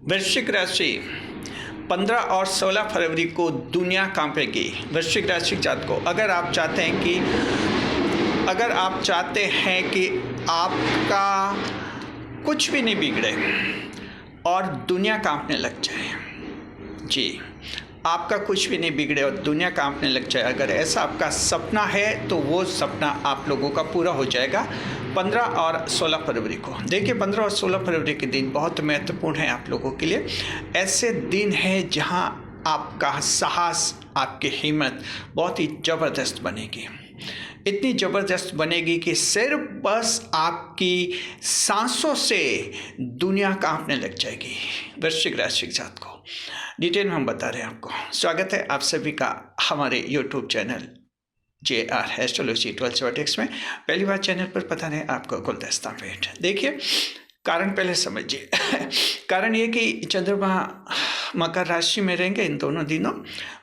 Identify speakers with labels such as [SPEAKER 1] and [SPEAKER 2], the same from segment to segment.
[SPEAKER 1] वृश्चिक राशि 15 और 16 फरवरी को दुनिया कांपेगी। वृश्चिक राशि जातकों, अगर आप चाहते हैं कि आपका कुछ भी नहीं बिगड़े और दुनिया कांपने लग जाए, जी, आपका कुछ भी नहीं बिगड़े और दुनिया कांपने लग जाए, अगर ऐसा आपका सपना है तो वो सपना आप लोगों का पूरा हो जाएगा 15 और 16 फरवरी को। देखिए, 15 और 16 फरवरी के दिन बहुत महत्वपूर्ण है आप लोगों के लिए। ऐसे दिन है जहां आपका साहस, आपकी हिम्मत बहुत ही ज़बरदस्त बनेगी। इतनी ज़बरदस्त बनेगी कि सिर्फ बस आपकी सांसों से दुनिया कांपने लग जाएगी। वृश्चिक राशि जातकों, डिटेल में हम बता रहे हैं आपको। स्वागत है आप सभी का हमारे YouTube channel JR astrology 12 vertex में। पहली बार चैनल पर पता नहीं आपको गुलदस्ता भेंट। देखिए, कारण पहले समझिए। कारण ये कि चंद्रमा मकर राशि में रहेंगे इन दोनों दिनों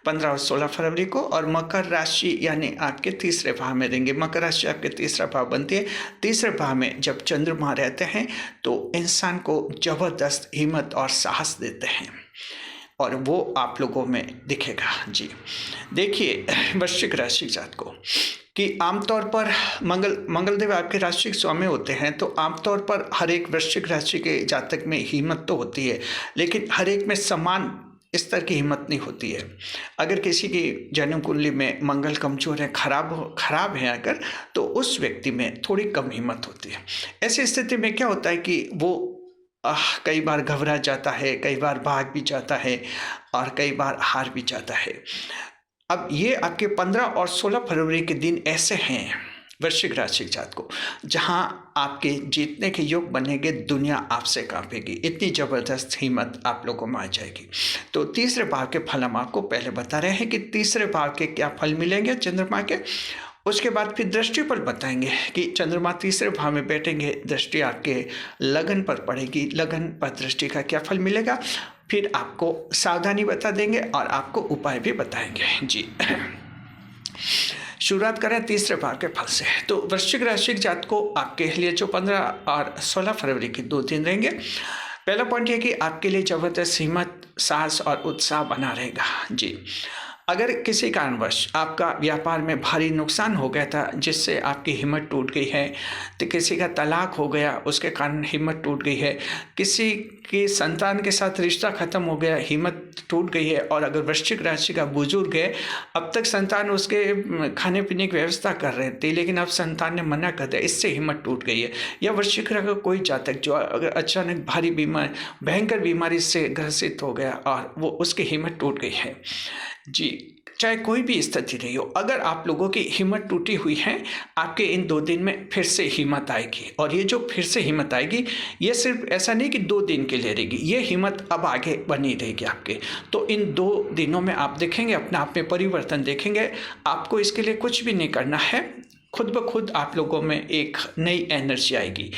[SPEAKER 1] 15 और 16 फरवरी को, और मकर राशि यानी आपके तीसरे भाव में रहेंगे। मकर राशि आपके तीसरा भाव बनती है। तीसरे भाव में जब चंद्रमा रहते हैं तो इंसान को ज़बरदस्त हिम्मत और साहस देते हैं और वो आप लोगों में दिखेगा। जी देखिए, वृश्चिक राशि जातकों कि आमतौर पर मंगलदेव आपके राशि के स्वामी होते हैं, तो आमतौर पर हर एक वृश्चिक राशि के जातक में हिम्मत तो होती है, लेकिन हर एक में समान स्तर की हिम्मत नहीं होती है। अगर किसी की जन्म कुंडली में मंगल कमजोर है, खराब है अगर, तो उस व्यक्ति में थोड़ी कम हिम्मत होती है। ऐसी स्थिति में क्या होता है कि वो कई बार घबरा जाता है, कई बार भाग भी जाता है और कई बार हार भी जाता है। अब ये आपके 15 और 16 फरवरी के दिन ऐसे हैं वृश्चिक राशि जातकों, जहां आपके जीतने के योग बनेंगे, दुनिया आपसे कांपेगी। इतनी ज़बरदस्त हिम्मत आप लोगों में आ जाएगी। तो तीसरे भाव के फल हम आपको पहले बता रहे हैं कि तीसरे भाव के क्या फल मिलेंगे चंद्रमा के। उसके बाद फिर दृष्टि पर बताएंगे कि चंद्रमा तीसरे भाव में बैठेंगे, दृष्टि आपके लगन पर पड़ेगी, लगन पर दृष्टि का क्या फल मिलेगा। फिर आपको सावधानी बता देंगे और आपको उपाय भी बताएंगे। जी शुरुआत करें तीसरे भाव के फल से। तो वृश्चिक राशि जातकों, आपके लिए जो 15 और 16 फरवरी के 2 दिन रहेंगे, पहला पॉइंट है कि आपके लिए जबरदस्त हिम्मत, साहस और उत्साह बना रहेगा। जी, अगर किसी कारणवश आपका व्यापार में भारी नुकसान हो गया था जिससे आपकी हिम्मत टूट गई है, तो किसी का तलाक हो गया उसके कारण हिम्मत टूट गई है, किसी की संतान के साथ रिश्ता खत्म हो गया, हिम्मत टूट गई है, और अगर वृश्चिक राशि का बुजुर्ग है, अब तक संतान उसके खाने पीने की व्यवस्था कर रहे थे लेकिन अब संतान ने मना कर दिया, इससे हिम्मत टूट गई है। या वृश्चिक राशि का कोई जातक जो अगर अचानक भारी भयंकर बीमारी से ग्रसित हो गया और वो उसकी हिम्मत टूट गई है। जी, चाहे कोई भी स्थिति रही हो, अगर आप लोगों की हिम्मत टूटी हुई है, आपके इन 2 दिन में फिर से हिम्मत आएगी। और ये जो फिर से हिम्मत आएगी, ये सिर्फ ऐसा नहीं कि 2 दिन के लिए रहेगी, ये हिम्मत अब आगे बनी रहेगी आपके। तो इन 2 दिनों में आप देखेंगे अपने आप में परिवर्तन देखेंगे। आपको इसके लिए कुछ भी नहीं करना है, खुद ब खुद आप लोगों में एक नई एनर्जी आएगी।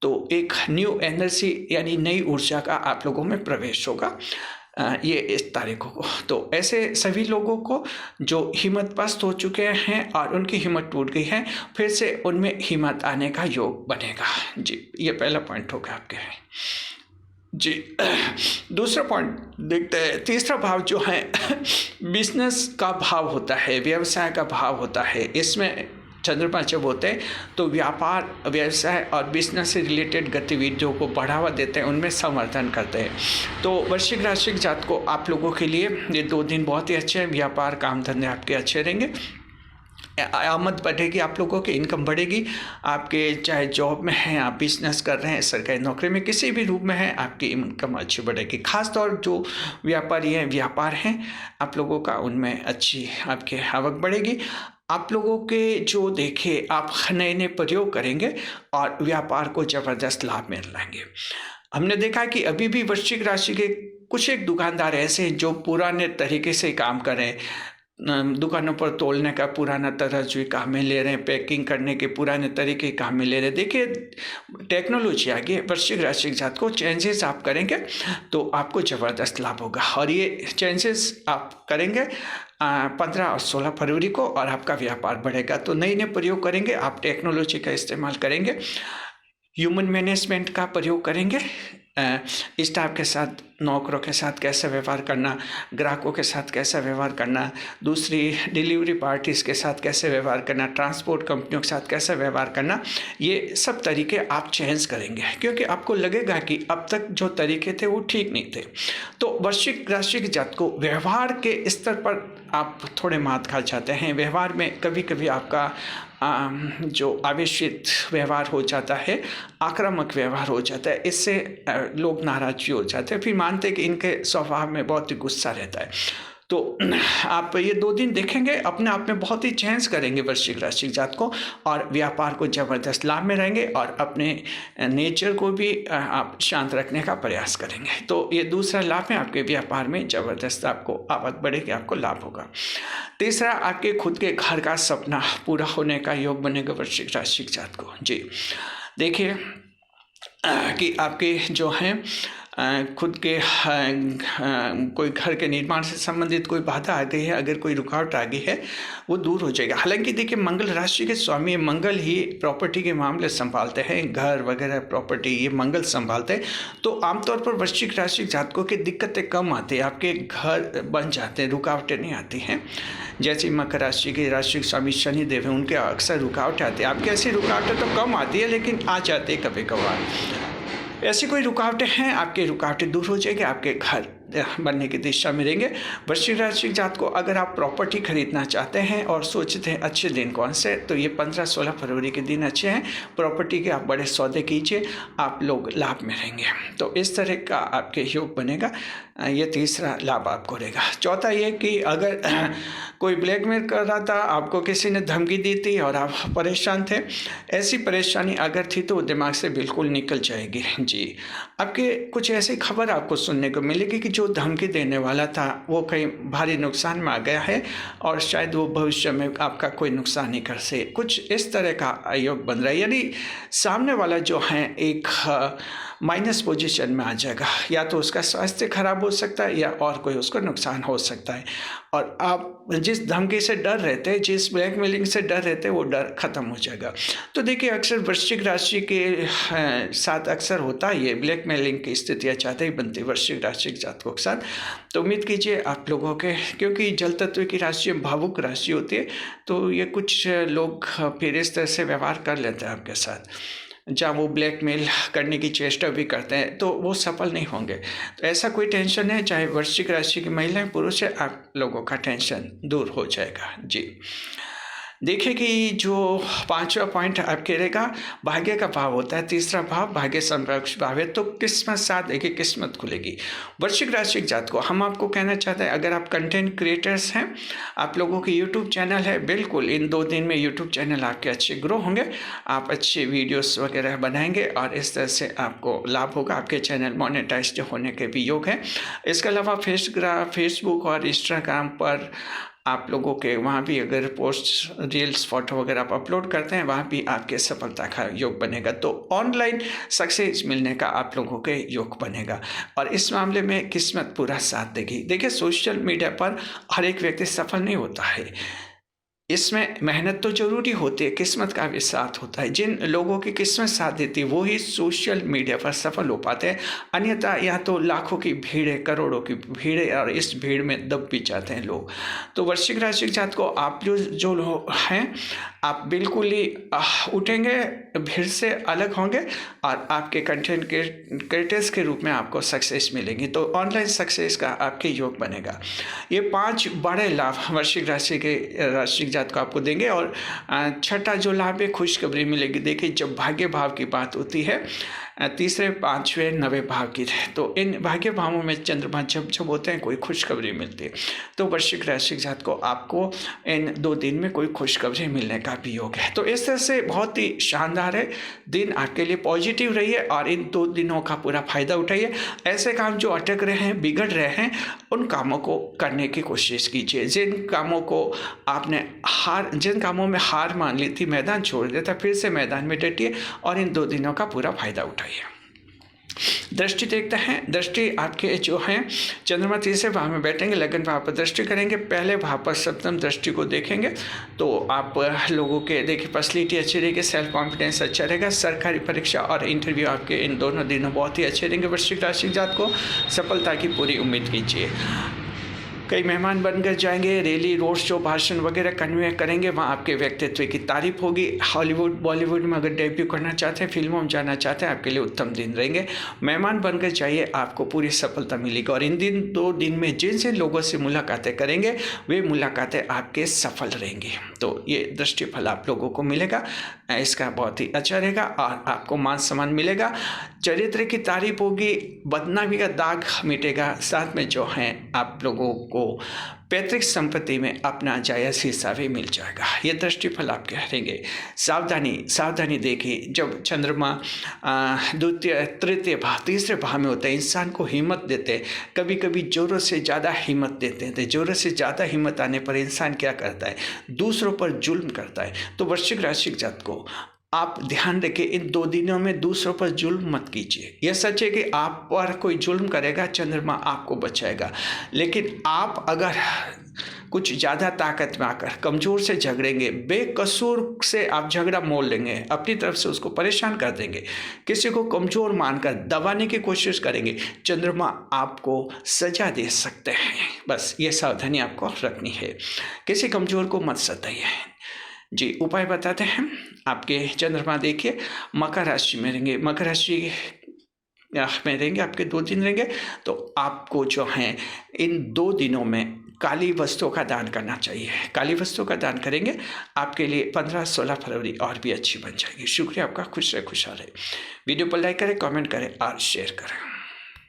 [SPEAKER 1] तो एक न्यू एनर्जी यानी नई ऊर्जा का आप लोगों में प्रवेश होगा ये इस तारीखों को। तो ऐसे सभी लोगों को जो हिम्मत पस्त हो चुके हैं और उनकी हिम्मत टूट गई है, फिर से उनमें हिम्मत आने का योग बनेगा। जी, ये पहला पॉइंट होगा आपके। जी, दूसरा पॉइंट देखते हैं। तीसरा भाव जो है बिजनेस का भाव होता है, व्यवसाय का भाव होता है। इसमें चंद्रमा जब होते हैं तो व्यापार, व्यवसाय और बिजनेस से रिलेटेड गतिविधियों को बढ़ावा देते हैं, उनमें समर्थन करते हैं। तो वृश्चिक राशि के जातकों, आप लोगों के लिए ये 2 दिन बहुत ही अच्छे हैं। व्यापार, काम धंधे आपके अच्छे रहेंगे, आमद बढ़ेगी, आप लोगों की इनकम बढ़ेगी। आपके चाहे जॉब में हैं, आप बिजनेस कर रहे हैं, सरकारी नौकरी में, किसी भी रूप में हैं, आपकी इनकम अच्छी बढ़ेगी। खासतौर जो व्यापारी हैं, व्यापार हैं आप लोगों का, उनमें अच्छी आपकी आवक बढ़ेगी। आप लोगों के जो देखिए आप नए नए प्रयोग करेंगे और व्यापार को ज़बरदस्त लाभ मिल लाएंगे। हमने देखा कि अभी भी वृश्चिक राशि के कुछ एक दुकानदार ऐसे हैं जो पुराने तरीके से काम कर रहे हैं। दुकानों पर तोलने का पुराना तराजू काम में ले रहे हैं, पैकिंग करने के पुराने तरीके काम में ले रहे हैं। देखिए, टेक्नोलॉजी आ गई। वृश्चिक राशि के साथ को चेंजेस आप करेंगे तो आपको ज़बरदस्त लाभ होगा, और ये चेंजेस आप करेंगे 15 और 16 फरवरी को, और आपका व्यापार बढ़ेगा। तो नए नए प्रयोग करेंगे आप, टेक्नोलॉजी का इस्तेमाल करेंगे, ह्यूमन मैनेजमेंट का प्रयोग करेंगे, स्टाफ के साथ, नौकरों के साथ कैसे व्यवहार करना, ग्राहकों के साथ कैसा व्यवहार करना, दूसरी डिलीवरी पार्टीज़ के साथ कैसे व्यवहार करना, ट्रांसपोर्ट कंपनियों के साथ कैसे व्यवहार करना, ये सब तरीके आप चेंज करेंगे क्योंकि आपको लगेगा कि अब तक जो तरीके थे वो ठीक नहीं थे। तो वृश्चिक राशि के जातकों, व्यवहार के स्तर पर आप थोड़े मात खा जाते हैं। व्यवहार में कभी कभी आपका जो आवेशित व्यवहार हो जाता है, आक्रामक व्यवहार हो जाता है, इससे लोग नाराज भी हो जाते हैं, फिर मानते हैं कि इनके स्वभाव में बहुत ही गुस्सा रहता है। तो आप ये 2 दिन देखेंगे, अपने आप में बहुत ही चेंज करेंगे वृश्चिक राशि जातकों, और व्यापार को ज़बरदस्त लाभ में रहेंगे और अपने नेचर को भी आप शांत रखने का प्रयास करेंगे। तो ये दूसरा लाभ है, आपके व्यापार में ज़बरदस्त आपको आवक बढ़ेगी, आपको लाभ होगा। तीसरा, आपके खुद के घर का सपना पूरा होने का योग बनेगा वृश्चिक राशि जातकों। जी देखिए कि आपके जो हैं खुद के कोई घर के निर्माण से संबंधित कोई बाधा आ गई है, अगर कोई रुकावट आ गई है, वो दूर हो जाएगा। हालांकि देखिए, मंगल राशि के स्वामी, मंगल ही प्रॉपर्टी के मामले संभालते हैं, घर वगैरह प्रॉपर्टी ये मंगल संभालते हैं। तो आमतौर पर वृश्चिक राशि जातकों की दिक्कतें कम आती है, आपके घर बन जाते हैं, रुकावटें नहीं आती हैं। जैसे मकर राशि के राशि स्वामी शनि देव हैं, उनके अक्सर रुकावटें आती है। आपकी ऐसी रुकावटें तो कम आती है, लेकिन आ जाती है कभी कभार। ऐसी कोई रुकावटें हैं, आपकी रुकावटें दूर हो जाएगी, आपके घर बनने की दिशा में रहेंगे। वृश्चिक राशि जात को अगर आप प्रॉपर्टी खरीदना चाहते हैं और सोचते हैं अच्छे दिन कौन से, तो ये 15-16 फरवरी के दिन अच्छे हैं। प्रॉपर्टी के आप बड़े सौदे कीजिए, आप लोग लाभ में रहेंगे। तो इस तरह का आपके योग बनेगा, ये तीसरा लाभ आपको रहेगा। चौथा ये कि अगर कोई ब्लैकमेल कर रहा था, आपको किसी ने धमकी दी थी और आप परेशान थे, ऐसी परेशानी अगर थी तो वो दिमाग से बिल्कुल निकल जाएगी। जी, आपके कुछ ऐसी खबर आपको सुनने को मिलेगी कि जो धमकी देने वाला था वो कहीं भारी नुकसान में आ गया है और शायद वो भविष्य में आपका कोई नुकसान नहीं कर सके। कुछ इस तरह का योग बन रहा है, यानी सामने वाला जो है एक माइनस पोजीशन में आ जाएगा, या तो उसका स्वास्थ्य खराब हो सकता है या और कोई उसको नुकसान हो सकता है। और आप जिस धमकी से डर रहते हैं, जिस ब्लैकमेलिंग से डर रहते हैं, वो डर खत्म हो जाएगा। तो देखिए, अक्सर वृश्चिक राशि के साथ अक्सर होता है ये ब्लैकमेलिंग की स्थितियाँ चाहते ही बनती है वृश्चिक राशि के जातकों के साथ। तो उम्मीद कीजिए आप लोगों के, क्योंकि जल तत्व की राशि भावुक राशि होती है, तो ये कुछ लोग फिर इस तरह से व्यवहार कर लेते हैं आपके साथ, जहाँ वो ब्लैकमेल करने की चेष्टा भी करते हैं, तो वो सफल नहीं होंगे। तो ऐसा कोई टेंशन है, चाहे वृश्चिक राशि की महिलाएं पुरुष है, आप लोगों का टेंशन दूर हो जाएगा। जी देखिए कि जो 5वां पॉइंट आपके रहेगा, भाग्य का भाव होता है, तीसरा भाव भाग्य संपक्ष भाव है, तो किस्मत साथ देगी, किस्मत खुलेगी। वृश्चिक राशि के जात को हम आपको कहना चाहते हैं, अगर आप कंटेंट क्रिएटर्स हैं, आप लोगों की यूट्यूब चैनल है, बिल्कुल इन 2 दिन में यूट्यूब चैनल आपके अच्छे ग्रो होंगे, आप अच्छे वीडियोस वगैरह बनाएंगे और इस तरह से आपको लाभ होगा। आपके चैनल मोनेटाइज होने के भी योग है। इसके अलावा फेसबुक और इंस्टाग्राम पर आप लोगों के वहाँ भी अगर पोस्ट, रील्स, फोटो वगैरह आप अपलोड करते हैं, वहाँ भी आपके सफलता का योग बनेगा। तो ऑनलाइन सक्सेस मिलने का आप लोगों के योग बनेगा और इस मामले में किस्मत पूरा साथ देगी। देखिए, सोशल मीडिया पर हर एक व्यक्ति सफल नहीं होता है, इसमें मेहनत तो जरूरी होती है, किस्मत का भी साथ होता है। जिन लोगों की किस्मत साथ देती है वो ही सोशल मीडिया पर सफल हो पाते हैं, अन्यथा यहाँ तो लाखों की भीड़ है, करोड़ों की भीड़ है और इस भीड़ में दब भी जाते हैं लोग। तो वृश्चिक राशि के जात को आप जो लोग हैं, आप बिल्कुल ही उठेंगे, भीड़ से अलग होंगे और आपके कंटेंट क्रिएटर्स के रूप में आपको सक्सेस मिलेगी। तो ऑनलाइन सक्सेस का आपके योग बनेगा। ये 5 बड़े लाभ वृश्चिक राशि के जात को आपको देंगे। और छठा जो लाभ है, खुशखबरी मिलेगी। देखिए, जब भाग्य भाव की बात होती है, तीसरे, 5वें, 9वें भाव की, तो इन भाग्य भावों में चंद्रमा जब होते हैं, कोई खुशखबरी मिलती है। तो वृश्चिक राशि के जात को आपको इन 2 दिन में कोई खुशखबरी मिलने का भी योग है। तो इस तरह से बहुत ही शानदार है दिन आपके लिए, पॉजिटिव रहिए और इन 2 दिनों का पूरा फायदा उठाइए। ऐसे काम जो अटक रहे हैं, बिगड़ रहे हैं, उन कामों को करने की कोशिश कीजिए। जिन कामों में हार मान ली थी, मैदान छोड़ दिया था, फिर से मैदान में डटिए और इन 2 दिनों का पूरा फायदा उठाइए। दृष्टि देखते हैं। दृष्टि आपके जो हैं चंद्रमा तीसरे भाव में बैठेंगे, लगन भाव पर दृष्टि करेंगे, पहले भाव पर सप्तम दृष्टि को देखेंगे तो आप लोगों के देखिए पर्सनैलिटी अच्छी रहेगी, सेल्फ कॉन्फिडेंस अच्छा रहेगा। सरकारी परीक्षा और इंटरव्यू आपके इन दोनों दिनों बहुत ही अच्छे रहेंगे। वृश्चिक राशि जात को सफलता की पूरी उम्मीद कीजिए। कई मेहमान बनकर जाएंगे, रैली, रोड शो, भाषण वगैरह कन्वे करेंगे, वहाँ आपके व्यक्तित्व की तारीफ होगी। हॉलीवुड, बॉलीवुड में अगर डेब्यू करना चाहते हैं, फिल्मों में जाना चाहते हैं, आपके लिए उत्तम दिन रहेंगे। मेहमान बनकर जाइए, आपको पूरी सफलता मिलेगी। और इन 2 दिन में जिन जिन लोगों से मुलाकातें करेंगे वे मुलाकातें आपके सफल रहेंगी। तो ये दृष्टिफल आप लोगों को मिलेगा, इसका बहुत ही अच्छा रहेगा और आपको मान सम्मान मिलेगा। चरित्र की तारीफ होगी, बदनामी का दाग मिटेगा। साथ में जो है आप लोगों को पैतृक संपत्ति में अपना जायज़ हिस्सा भी मिल जाएगा। ये दृष्टिफल आप कह रहेंगे। सावधानी देखिए, जब चंद्रमा द्वितीय, तृतीय भाव, तीसरे भाव में होते हैं, इंसान को हिम्मत देते हैं, कभी कभी ज़रूरत से ज़्यादा हिम्मत देते हैं। तो ज़रूरत से ज़्यादा हिम्मत आने पर इंसान क्या करता है, दूसरों पर जुल्म करता है। तो वृश्चिक राशि जात को आप ध्यान रखें, इन 2 दिनों में दूसरों पर जुल्म मत कीजिए। यह सच है कि आप पर कोई जुल्म करेगा, चंद्रमा आपको बचाएगा, लेकिन आप अगर कुछ ज़्यादा ताकत में आकर कमज़ोर से झगड़ेंगे, बेकसूर से आप झगड़ा मोल लेंगे, अपनी तरफ से उसको परेशान कर देंगे, किसी को कमज़ोर मानकर दबाने की कोशिश करेंगे, चंद्रमा आपको सजा दे सकते हैं। बस ये सावधानी आपको रखनी है, किसी कमज़ोर को मत सताइए। जी, उपाय बताते हैं। आपके चंद्रमा देखिए मकर राशि में रहेंगे, मकर राशि में रहेंगे, आपके 2 दिन रहेंगे, तो आपको जो है इन 2 दिनों में काली वस्तुओं का दान करना चाहिए। काली वस्तुओं का दान करेंगे, आपके लिए 15-16 फरवरी और भी अच्छी बन जाएगी। शुक्रिया आपका, खुश रहे, खुशहाल रहे। वीडियो पर लाइक करें, कमेंट करें और शेयर करें।